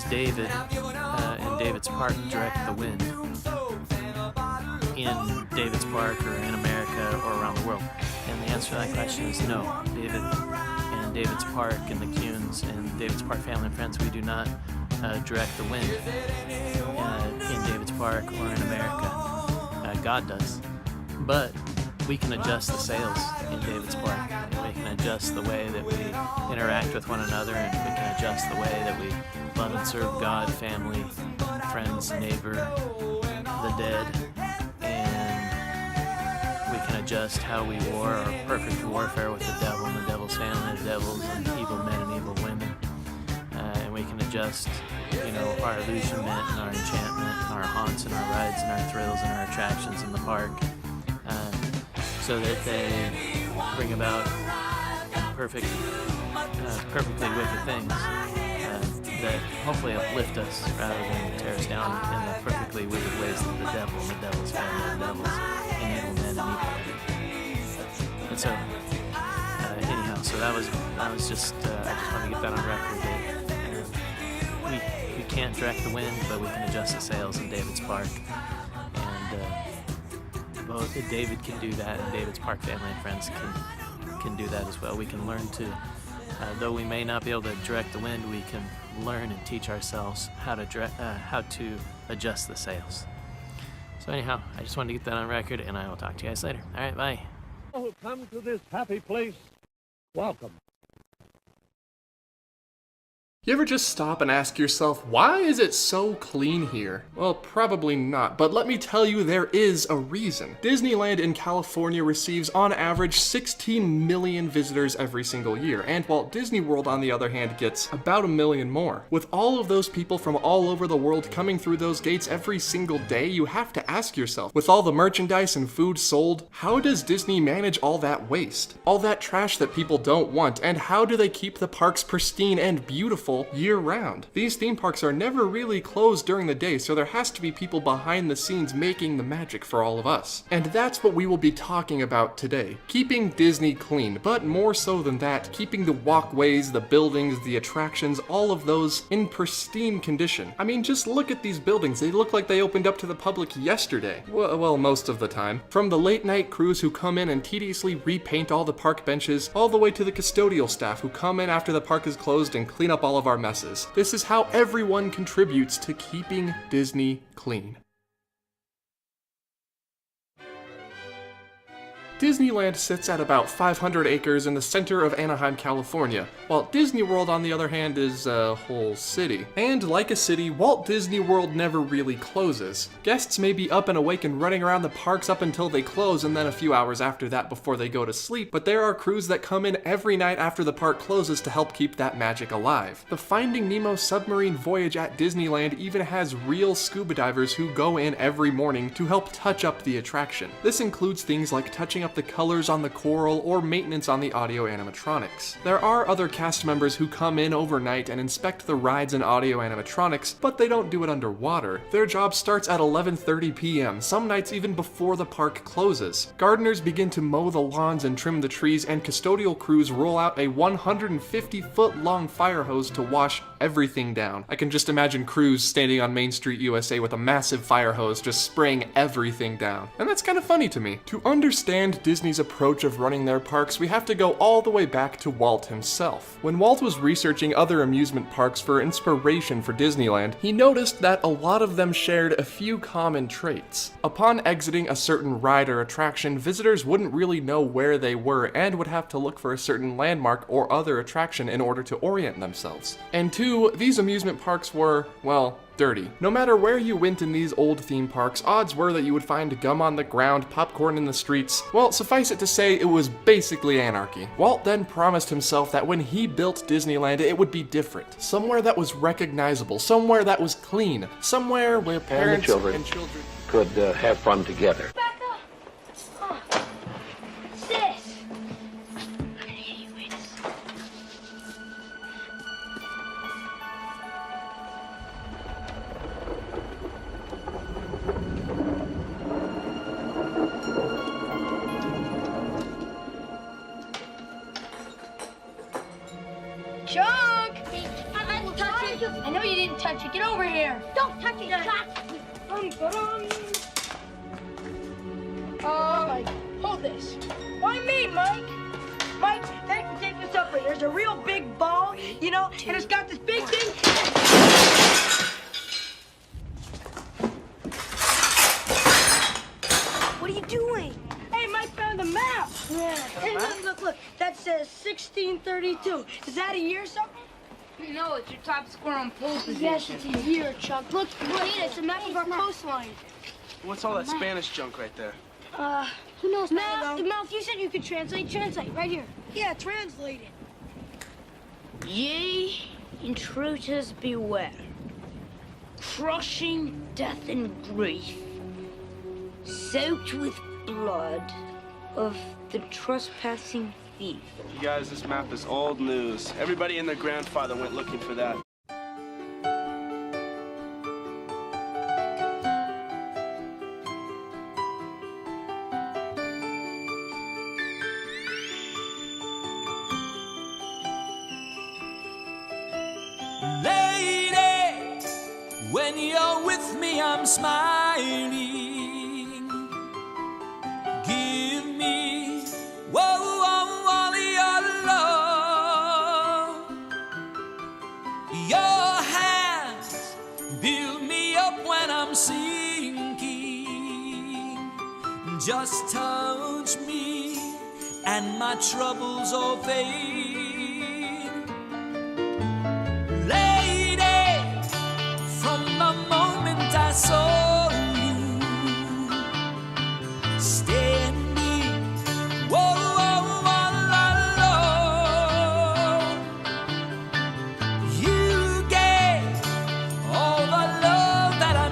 David in David's Park direct the wind in David's Park or in America or around the world? And the answer to that question is no. David and David's Park and the Kuhns and David's Park family and friends, we do not direct the wind in David's Park or in America. God does. But we can adjust the sails in David's Park. We can adjust the way that we interact with one another, and we can adjust the way that we love and serve God, family, friends, neighbor, the dead, and we can adjust how we war our perfect warfare with the devil and the devil's family, the devils and evil men and evil women. And we can adjust, our illusionment and our enchantment and our haunts and our rides and our thrills and our attractions in the park, so that they bring about perfectly wicked things that hopefully uplift us rather than tear us down in the perfectly wicked ways that the devil and the devil's family and devils and evil men and evil. And so, anyhow, so that was just, I just want to get that on record that we can't direct the wind, but we can adjust the sails in David's Park. And both David can do that, and David's Park family and friends can do that as well. We can learn to, though we may not be able to direct the wind, we can learn and teach ourselves how to adjust the sails. So anyhow, I just wanted to get that on record, and I will talk to you guys later. All right, bye. Oh, come to this happy place. Welcome. You ever just stop and ask yourself, why is it so clean here? Well, probably not, but let me tell you there is a reason. Disneyland in California receives on average 16 million visitors every single year, and Walt Disney World on the other hand gets about 1 million more. With all of those people from all over the world coming through those gates every single day, you have to ask yourself, with all the merchandise and food sold, how does Disney manage all that waste? All that trash that people don't want, and how do they keep the parks pristine and beautiful year-round? These theme parks are never really closed during the day, so there has to be people behind the scenes making the magic for all of us. And that's what we will be talking about today. Keeping Disney clean, but more so than that, keeping the walkways, the buildings, the attractions, all of those in pristine condition. I mean, just look at these buildings. They look like they opened up to the public yesterday. Well, most of the time. From the late night crews who come in and tediously repaint all the park benches, all the way to the custodial staff who come in after the park is closed and clean up all of our messes. This is how everyone contributes to keeping Disney clean. Disneyland sits at about 500 acres in the center of Anaheim, California, while Disney World, on the other hand, is a whole city. And like a city, Walt Disney World never really closes. Guests may be up and awake and running around the parks up until they close, and then a few hours after that before they go to sleep, but there are crews that come in every night after the park closes to help keep that magic alive. The Finding Nemo submarine voyage at Disneyland even has real scuba divers who go in every morning to help touch up the attraction. This includes things like touching up the colors on the coral or maintenance on the audio animatronics. There are other cast members who come in overnight and inspect the rides and audio animatronics, but they don't do it underwater. Their job starts at 11:30 p.m., some nights even before the park closes. Gardeners begin to mow the lawns and trim the trees, and custodial crews roll out a 150-foot-long fire hose to wash everything down. I can just imagine crews standing on Main Street, USA with a massive fire hose just spraying everything down. And that's kind of funny to me. To understand Disney's approach of running their parks, we have to go all the way back to Walt himself. When Walt was researching other amusement parks for inspiration for Disneyland, he noticed that a lot of them shared a few common traits. Upon exiting a certain ride or attraction, visitors wouldn't really know where they were and would have to look for a certain landmark or other attraction in order to orient themselves. And two, these amusement parks were, well, dirty. No matter where you went in these old theme parks, odds were that you would find gum on the ground, popcorn in the streets. Well, suffice it to say, it was basically anarchy. Walt then promised himself that when he built Disneyland, it would be different. Somewhere that was recognizable, somewhere that was clean, somewhere where parents and children could have fun together. Chuck! I will touch it. touch it? I know you didn't touch it. Get over here. Don't touch it, Chuck. Mike, hold this. Why me, Mike? Mike, take this up here. There's a real big ball, you know, and it's got this big thing. What are you doing? Hey, Mike found the map. Yeah. Hey, look. That says 1632. Is that a year or something? No, it's your top score on pole position. Yes, it's a year, Chuck. Look, it's a map of our coastline. What's all that Spanish junk right there? Who knows? Mouth, you said you could translate. Translate, right here. Yeah, translate it. Ye intruders beware, crushing death and grief, soaked with blood of the trespassing thief. You guys, this map is old news. Everybody and their grandfather went looking for that. Lady, when you're with me, I'm smiling. Give me, whoa, all your love. Your hands build me up when I'm sinking. Just touch me and my troubles all fade. Lady, from the moment I saw you standing, whoa, all alone, you gave all the love that I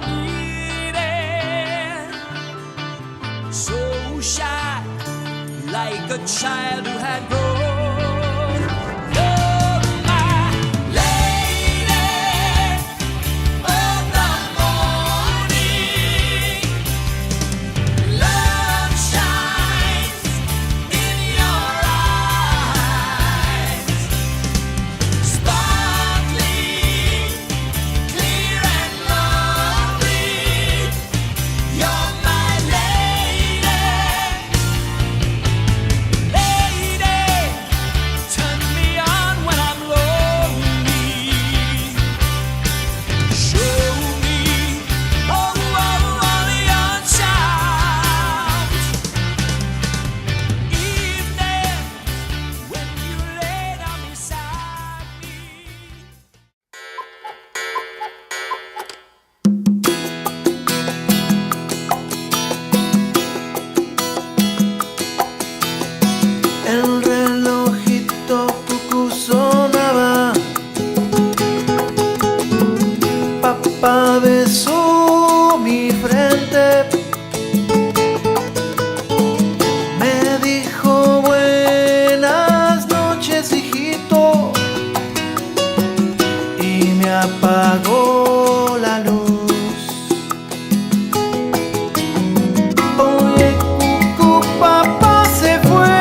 needed. So shy, like a child who had grown. El relojito cucú sonaba, papá besó mi frente, me dijo buenas noches hijito y me apagó la luz. Oye cucú, papá se fue.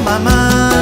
mamá.